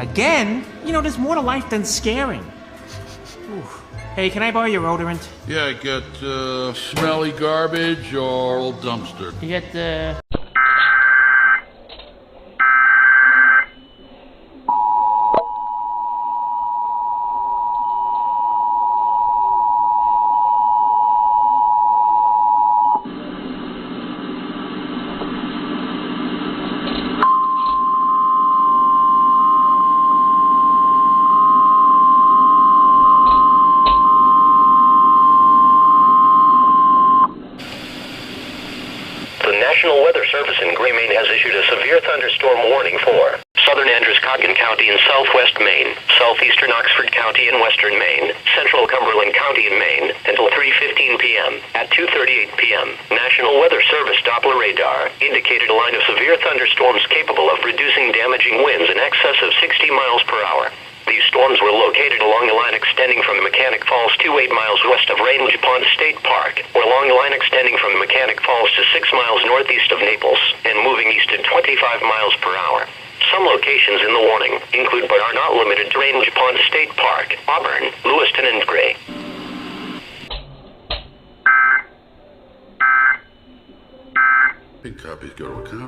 Again? You know, there's more to life than scaring. Oof. Hey, can I borrow your odorant? Yeah, I got smelly garbage or old dumpster. You get the... The National Weather Service in Maine has issued a severe thunderstorm warning for southern Androscoggin County in southwest Maine, southeastern Oxford County in western Maine, central Cumberland County in Maine, until 3:15 p.m. At 2:38 p.m., National Weather Service Doppler radar indicated a line of severe thunderstorms capable of producing damaging winds in excess of 60 miles per hour. These storms were located along the line extending from the Mechanic Falls to 8 miles west of Range Pond State Park, or along the line extending from the Mechanic Falls to 6 miles northeast of Naples, and moving east at 25 miles per hour. Some locations in the warning include but are not limited to Range Pond State Park, Auburn, Lewiston, and Gray. Big copies go to account.